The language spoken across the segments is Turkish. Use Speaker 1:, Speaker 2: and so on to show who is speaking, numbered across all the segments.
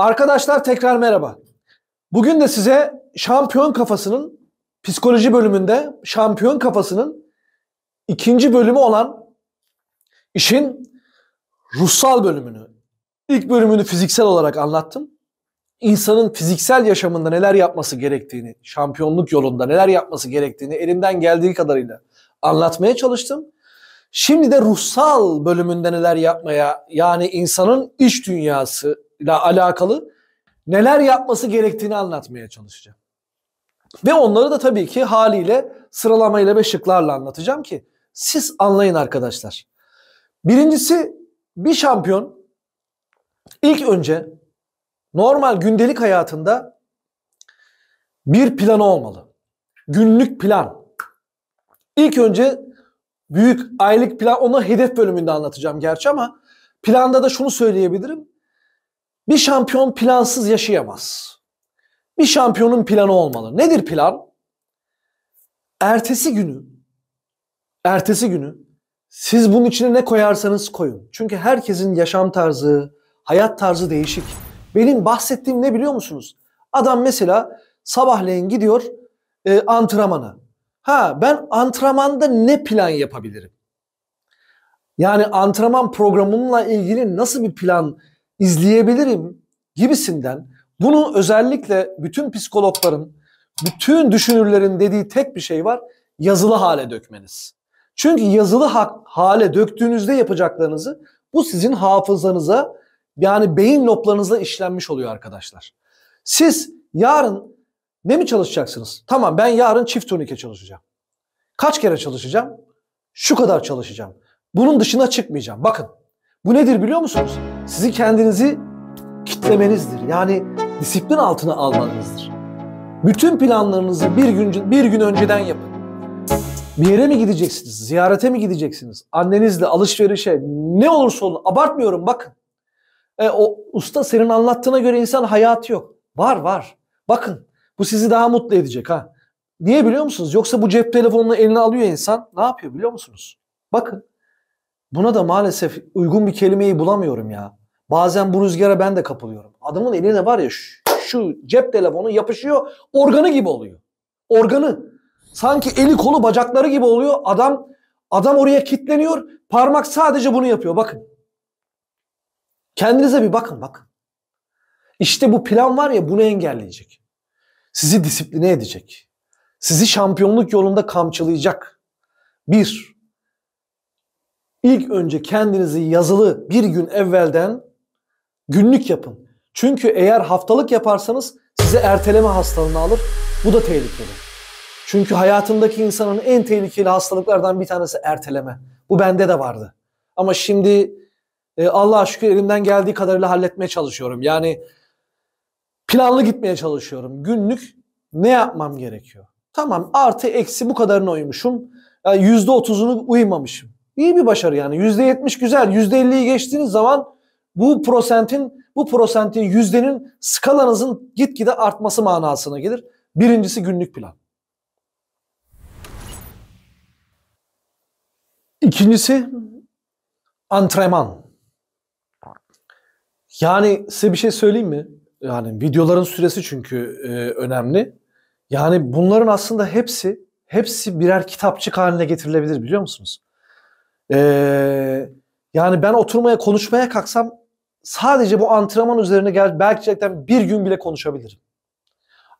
Speaker 1: Arkadaşlar tekrar merhaba. Bugün de size Şampiyon Kafası'nın psikoloji bölümünde Şampiyon Kafası'nın ikinci bölümü olan işin ruhsal bölümünü, ilk bölümünü fiziksel olarak anlattım. İnsanın fiziksel yaşamında neler yapması gerektiğini, şampiyonluk yolunda neler yapması gerektiğini elimden geldiği kadarıyla anlatmaya çalıştım. Şimdi de ruhsal bölümünde neler yapmaya, yani insanın iç dünyasıyla alakalı neler yapması gerektiğini anlatmaya çalışacağım. Ve onları da tabii ki haliyle sıralamayla ve şıklarla anlatacağım ki siz anlayın arkadaşlar. Birincisi, bir şampiyon ilk önce normal gündelik hayatında bir planı olmalı. Günlük plan. İlk önce büyük aylık plan, onu hedef bölümünde anlatacağım gerçi, ama planda da şunu söyleyebilirim. Bir şampiyon plansız yaşayamaz. Bir şampiyonun planı olmalı. Nedir plan? Ertesi günü siz bunun içine ne koyarsanız koyun. Çünkü herkesin yaşam tarzı, hayat tarzı değişik. Benim bahsettiğim ne biliyor musunuz? Adam mesela sabahleyin gidiyor antrenmana. Ben antrenmanda ne plan yapabilirim? Yani antrenman programımla ilgili nasıl bir plan izleyebilirim gibisinden, bunu özellikle bütün psikologların, bütün düşünürlerin dediği tek bir şey var: yazılı hale dökmeniz. Çünkü yazılı hale döktüğünüzde yapacaklarınızı, bu sizin hafızanıza, yani beyin loblarınıza işlenmiş oluyor arkadaşlar. Siz yarın ne mi çalışacaksınız? Tamam, ben yarın çift turnike çalışacağım. Kaç kere çalışacağım? Şu kadar çalışacağım. Bunun dışına çıkmayacağım. Bakın, bu nedir biliyor musunuz? Sizi kendinizi kitlemenizdir. Yani disiplin altına almanızdır. Bütün planlarınızı bir gün önceden yapın. Bir yere mi gideceksiniz? Ziyarete mi gideceksiniz? Annenizle alışverişe, ne olursa olsun, abartmıyorum bakın. O usta senin anlattığına göre insan hayatı yok. Var. Bakın, bu sizi daha mutlu edecek ha. Niye biliyor musunuz? Yoksa bu cep telefonunu eline alıyor insan. Ne yapıyor biliyor musunuz? Bakın, buna da maalesef uygun bir kelimeyi bulamıyorum ya. Bazen bu rüzgara ben de kapılıyorum. Adamın eline var ya şu cep telefonu yapışıyor, organı gibi oluyor. Organı. Sanki eli kolu bacakları gibi oluyor. Adam oraya kilitleniyor. Parmak sadece bunu yapıyor. Bakın. Kendinize bir bakın. İşte bu plan var ya, bunu engelleyecek. Sizi disipline edecek. Sizi şampiyonluk yolunda kamçılayacak. İlk önce kendinizi yazılı bir gün evvelden günlük yapın. Çünkü eğer haftalık yaparsanız size erteleme hastalığını alır. Bu da tehlikeli. Çünkü hayatındaki insanın en tehlikeli hastalıklardan bir tanesi erteleme. Bu bende de vardı. Ama şimdi Allah'a şükür elimden geldiği kadarıyla halletmeye çalışıyorum. Yani planlı gitmeye çalışıyorum. Günlük ne yapmam gerekiyor? Tamam, artı eksi bu kadarına uymuşum. %30'unu uymamışım. İyi bir başarı yani. %70 güzel. %50'yi geçtiğiniz zaman bu prosentin yüzdenin skalanızın gitgide artması manasına gelir. Birincisi günlük plan. İkincisi antrenman. Yani size bir şey söyleyeyim mi? Yani videoların süresi çünkü önemli. Yani bunların aslında hepsi birer kitapçık haline getirilebilir, biliyor musunuz? Yani ben konuşmaya kalksam sadece bu antrenman üzerine belki gerçekten bir gün bile konuşabilirim.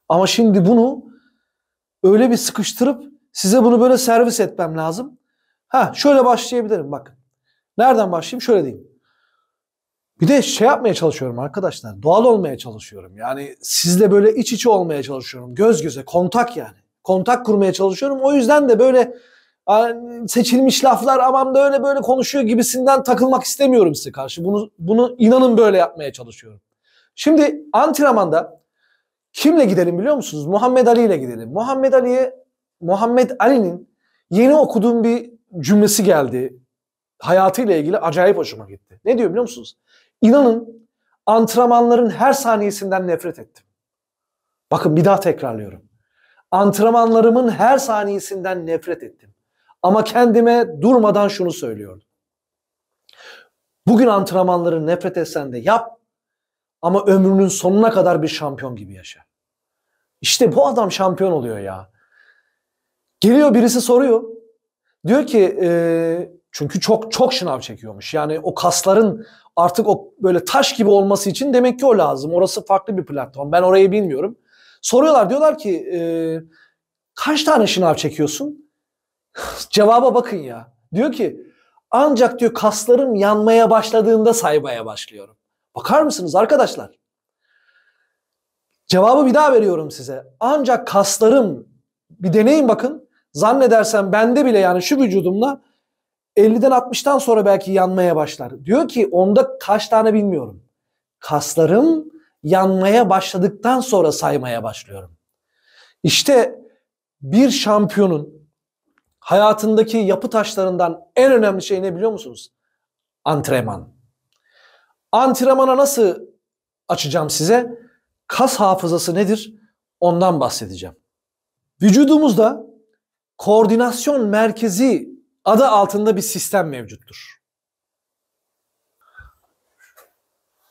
Speaker 1: Ama şimdi bunu öyle bir sıkıştırıp size bunu böyle servis etmem lazım. Şöyle başlayabilirim bakın. Nereden başlayayım? Şöyle diyeyim. Bir de yapmaya çalışıyorum arkadaşlar. Doğal olmaya çalışıyorum. Yani sizle böyle iç içe olmaya çalışıyorum. Göz göze, kontak yani. Kontak kurmaya çalışıyorum. O yüzden de böyle seçilmiş laflar, aman da öyle böyle konuşuyor gibisinden takılmak istemiyorum size karşı. Bunu inanın böyle yapmaya çalışıyorum. Şimdi antrenmanda kimle gidelim biliyor musunuz? Muhammed Ali ile gidelim. Muhammed Ali'nin yeni okuduğum bir cümlesi geldi. Hayatıyla ilgili acayip hoşuma gitti. Ne diyor biliyor musunuz? İnanın antrenmanların her saniyesinden nefret ettim. Bakın, bir daha tekrarlıyorum. Antrenmanlarımın her saniyesinden nefret ettim. Ama kendime durmadan şunu söylüyordum. Bugün antrenmanları nefret etsen de yap. ama ömrünün sonuna kadar bir şampiyon gibi yaşa. İşte bu adam şampiyon oluyor ya. Geliyor birisi soruyor. Diyor ki çünkü çok şınav çekiyormuş. Yani o kasların artık o böyle taş gibi olması için demek ki o lazım. Orası farklı bir platform. Ben orayı bilmiyorum. Soruyorlar, diyorlar ki kaç tane şınav çekiyorsun? Cevaba bakın ya. Diyor ki ancak diyor kaslarım yanmaya başladığında saymaya başlıyorum. Bakar mısınız arkadaşlar? Cevabı bir daha veriyorum size. Ancak kaslarım, bir deneyin bakın. Zannedersem bende bile, yani şu vücudumla 50'den 60'tan sonra belki yanmaya başlar. Diyor ki onda kaç tane bilmiyorum. Kaslarım yanmaya başladıktan sonra saymaya başlıyorum. İşte bir şampiyonun hayatındaki yapı taşlarından en önemli şey ne biliyor musunuz? Antrenman. Antrenmana nasıl açacağım size? Kas hafızası nedir? Ondan bahsedeceğim. Vücudumuzda koordinasyon merkezi adı altında bir sistem mevcuttur.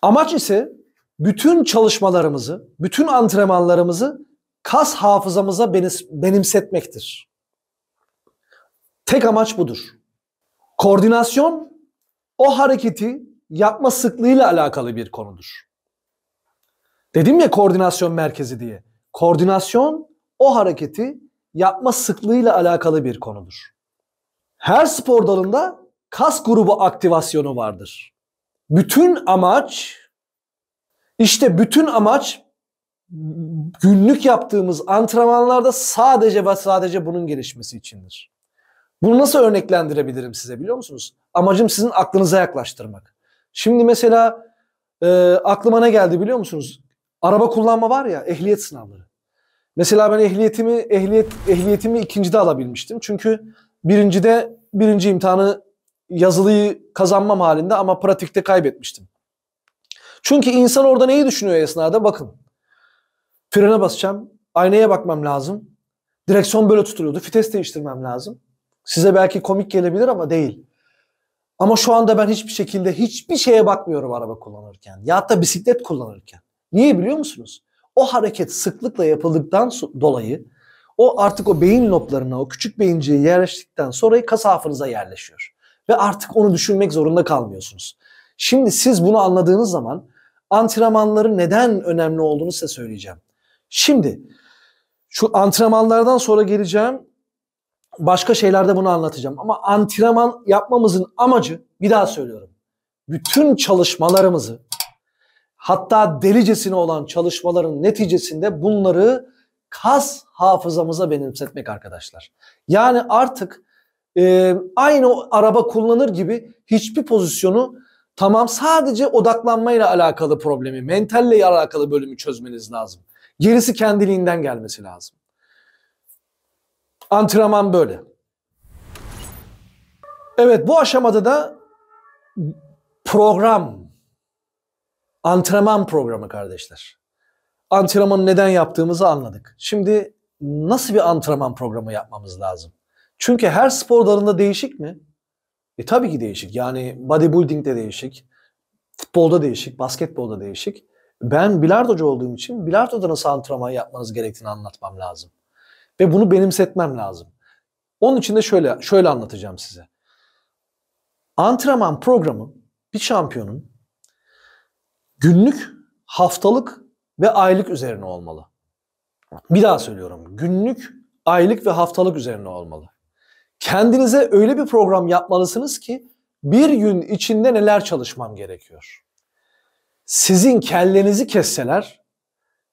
Speaker 1: Amaç ise bütün çalışmalarımızı, bütün antrenmanlarımızı kas hafızamıza benimsetmektir. Tek amaç budur. Koordinasyon o hareketi yapma sıklığıyla alakalı bir konudur. Dedim ya koordinasyon merkezi diye. Koordinasyon o hareketi yapma sıklığıyla alakalı bir konudur. Her spor dalında kas grubu aktivasyonu vardır. Bütün amaç günlük yaptığımız antrenmanlarda sadece ve sadece bunun gelişmesi içindir. Bunu nasıl örneklendirebilirim size biliyor musunuz? Amacım sizin aklınıza yaklaştırmak. Şimdi mesela aklıma ne geldi biliyor musunuz? Araba kullanma var ya, ehliyet sınavları. Mesela ben ehliyetimi ikincide alabilmiştim. Çünkü birinci imtihanı yazılıyı kazanmam halinde ama pratikte kaybetmiştim. Çünkü insan orada neyi düşünüyor esnada? Bakın. Frene basacağım. Aynaya bakmam lazım. Direksiyon böyle tutuluyordu. Vites değiştirmem lazım. Size belki komik gelebilir ama değil. Ama şu anda ben hiçbir şekilde hiçbir şeye bakmıyorum araba kullanırken. Ya da bisiklet kullanırken. Niye biliyor musunuz? O hareket sıklıkla yapıldıktan dolayı o artık o beyin loblarına, o küçük beyinciğe yerleştikten sonra kas hafızanıza yerleşiyor. Ve artık onu düşünmek zorunda kalmıyorsunuz. Şimdi siz bunu anladığınız zaman antrenmanların neden önemli olduğunu size söyleyeceğim. Şimdi şu antrenmanlardan sonra geleceğim başka şeylerde bunu anlatacağım. Ama antrenman yapmamızın amacı, bir daha söylüyorum, bütün çalışmalarımızı, hatta delicesine olan çalışmaların neticesinde bunları kas hafızamıza benimsetmek arkadaşlar. Yani artık aynı o araba kullanır gibi hiçbir pozisyonu, tamam, sadece odaklanmayla alakalı problemi, mentalle alakalı bölümü çözmeniz lazım. Gerisi kendiliğinden gelmesi lazım. Antrenman böyle. Evet, bu aşamada da antrenman programı kardeşler. Antrenmanı neden yaptığımızı anladık. Şimdi nasıl bir antrenman programı yapmamız lazım? Çünkü her spor dalında değişik mi? Tabii ki değişik. Yani bodybuilding'de değişik, futbolda değişik, basketbolda değişik. Ben bilardocu olduğum için bilardoda nasıl antrenman yapmanız gerektiğini anlatmam lazım. Ve bunu benimsetmem lazım. Onun için de şöyle anlatacağım size. Antrenman programı bir şampiyonun günlük, haftalık ve aylık üzerine olmalı. Bir daha söylüyorum. Günlük, aylık ve haftalık üzerine olmalı. Kendinize öyle bir program yapmalısınız ki bir gün içinde neler çalışmam gerekiyor. Sizin kellenizi kesseler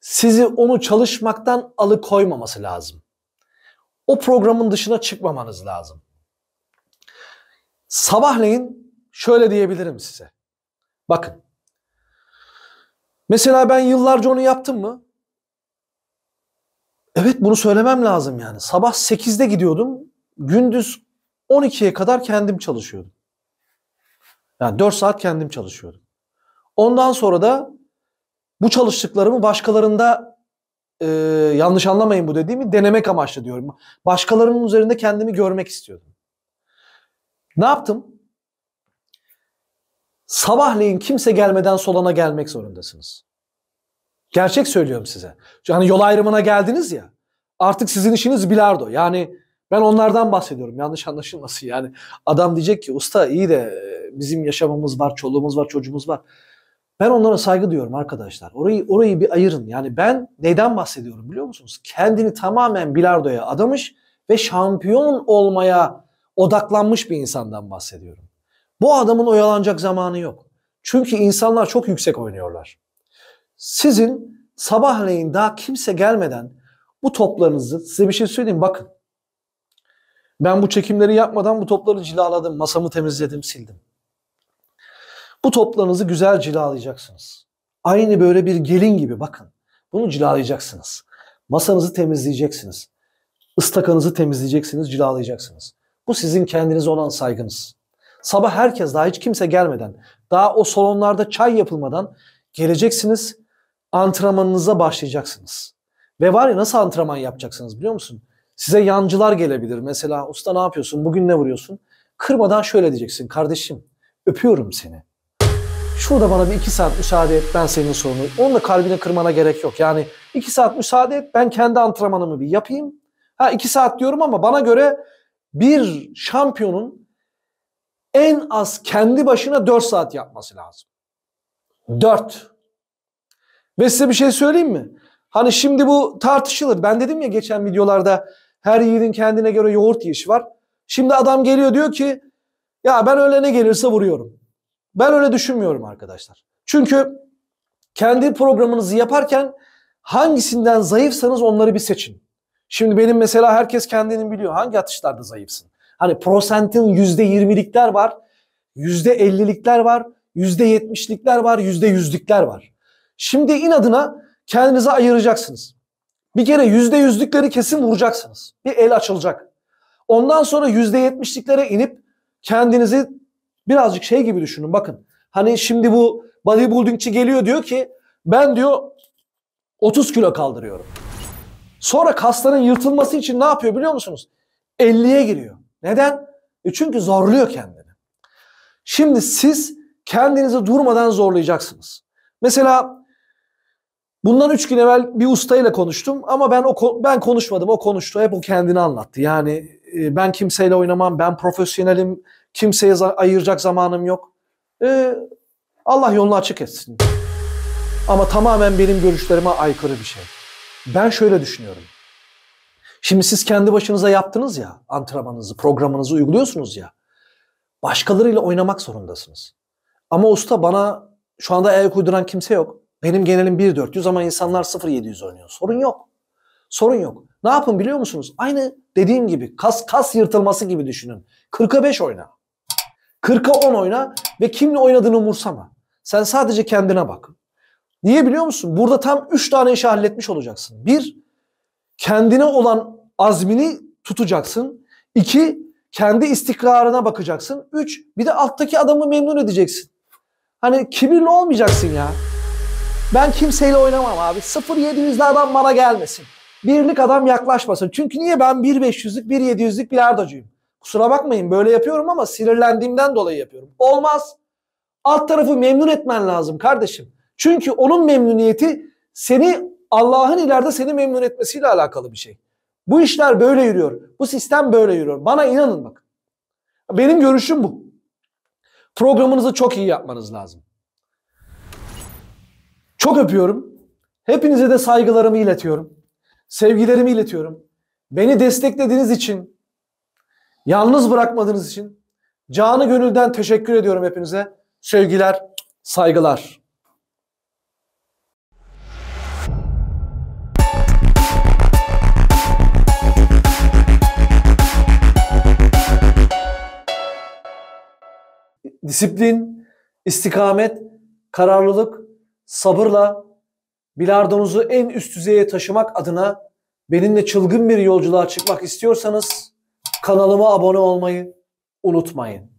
Speaker 1: sizi onu çalışmaktan alıkoymaması lazım. O programın dışına çıkmamanız lazım. Sabahleyin şöyle diyebilirim size. Bakın. Mesela ben yıllarca onu yaptım mı? Evet, bunu söylemem lazım yani. Sabah 8'de gidiyordum. Gündüz 12'ye kadar kendim çalışıyordum. Yani 4 saat kendim çalışıyordum. Ondan sonra da bu çalıştıklarımı başkalarında, yanlış anlamayın bu dediğimi, denemek amaçlı diyorum. Başkalarının üzerinde kendimi görmek istiyordum. Ne yaptım? Sabahleyin kimse gelmeden solana gelmek zorundasınız. Gerçek söylüyorum size. Hani yol ayrımına geldiniz ya. Artık sizin işiniz bilardo. Yani ben onlardan bahsediyorum. Yanlış anlaşılmasın. Yani adam diyecek ki usta iyi de bizim yaşamımız var, çoluğumuz var, çocuğumuz var. Ben onlara saygı duyuyorum arkadaşlar. Orayı bir ayırın. Yani ben neyden bahsediyorum biliyor musunuz? Kendini tamamen bilardoya adamış ve şampiyon olmaya odaklanmış bir insandan bahsediyorum. Bu adamın oyalanacak zamanı yok. Çünkü insanlar çok yüksek oynuyorlar. Sizin sabahleyin daha kimse gelmeden bu toplarınızı, size bir şey söyleyeyim bakın. Ben bu çekimleri yapmadan bu topları cilaladım, masamı temizledim, sildim. Bu toplarınızı güzel cilalayacaksınız. Aynı böyle bir gelin gibi bakın. Bunu cilalayacaksınız. Masanızı temizleyeceksiniz. Istakanızı temizleyeceksiniz, cilalayacaksınız. Bu sizin kendinize olan saygınız. Sabah herkes, daha hiç kimse gelmeden, daha o salonlarda çay yapılmadan geleceksiniz, antrenmanınıza başlayacaksınız. Ve var ya nasıl antrenman yapacaksınız biliyor musun? Size yancılar gelebilir. Mesela usta ne yapıyorsun? Bugün ne vuruyorsun? Kırmadan şöyle diyeceksin. Kardeşim öpüyorum seni. Şurada bana bir 2 saat müsaade et, ben senin sorunu. Onun da kalbine kırmana gerek yok. Yani 2 saat müsaade et, ben kendi antrenmanımı bir yapayım. 2 saat diyorum ama bana göre bir şampiyonun en az kendi başına 4 saat yapması lazım. 4. Ve size bir şey söyleyeyim mi? Hani şimdi bu tartışılır. Ben dedim ya geçen videolarda her yiğidin kendine göre yoğurt yiyişi var. Şimdi adam geliyor diyor ki ya ben öyle ne gelirse vuruyorum. Ben öyle düşünmüyorum arkadaşlar. Çünkü kendi programınızı yaparken hangisinden zayıfsanız onları bir seçin. Şimdi benim mesela herkes kendini biliyor. Hangi atışlarda zayıfsın? Hani prosentin %20'likler var, %50'likler var, %70'likler var, %100'lükler var. Şimdi inadına kendinize ayıracaksınız. Bir kere %100'lükleri kesin vuracaksınız. Bir el açılacak. Ondan sonra %70'liklere inip kendinizi birazcık şey gibi düşünün. Bakın hani şimdi bu bodybuildingçi geliyor diyor ki ben diyor 30 kilo kaldırıyorum. Sonra kasların yırtılması için ne yapıyor biliyor musunuz? 50'ye giriyor. Neden? Çünkü zorluyor kendini. Şimdi siz kendinizi durmadan zorlayacaksınız. Mesela bundan 3 gün evvel bir ustayla konuştum ama ben konuşmadım, o konuştu. Hep o kendini anlattı. Yani ben kimseyle oynamam, ben profesyonelim, kimseye ayıracak zamanım yok. Allah yolunu açık etsin. Ama tamamen benim görüşlerime aykırı bir şey. Ben şöyle düşünüyorum. Şimdi siz kendi başınıza yaptınız ya, antrenmanınızı, programınızı uyguluyorsunuz ya. Başkalarıyla oynamak zorundasınız. Ama usta bana şu anda ayak uyduran kimse yok. Benim genelim 1.400 ama insanlar 0.700 oynuyor. Sorun yok. Sorun yok. Ne yapın biliyor musunuz? Aynı dediğim gibi kas yırtılması gibi düşünün. 40'a 5 oyna. 40'a 10 oyna ve kimle oynadığını umursama. Sen sadece kendine bak. Niye biliyor musun? Burada tam 3 tane işi halletmiş olacaksın. 1, kendine olan azmini tutacaksın. 2, kendi istikrarına bakacaksın. 3, bir de alttaki adamı memnun edeceksin. Hani kibirli olmayacaksın ya. Ben kimseyle oynamam abi. 0.700'lü adam bana gelmesin. Birlik adam yaklaşmasın. Çünkü niye? Ben 1.500'lük, 1.700'lük bilardocuyum. Kusura bakmayın böyle yapıyorum ama sinirlendiğimden dolayı yapıyorum. Olmaz. Alt tarafı memnun etmen lazım kardeşim. Çünkü onun memnuniyeti Allah'ın ileride seni memnun etmesiyle alakalı bir şey. Bu işler böyle yürüyor. Bu sistem böyle yürüyor. Bana inanın bak. Benim görüşüm bu. Programınızı çok iyi yapmanız lazım. Çok öpüyorum. Hepinize de saygılarımı iletiyorum. Sevgilerimi iletiyorum. Beni desteklediğiniz için, yalnız bırakmadığınız için canı gönülden teşekkür ediyorum hepinize. Sevgiler, saygılar. Disiplin, istikamet, kararlılık, sabırla bilardonuzu en üst düzeye taşımak adına benimle çılgın bir yolculuğa çıkmak istiyorsanız kanalıma abone olmayı unutmayın.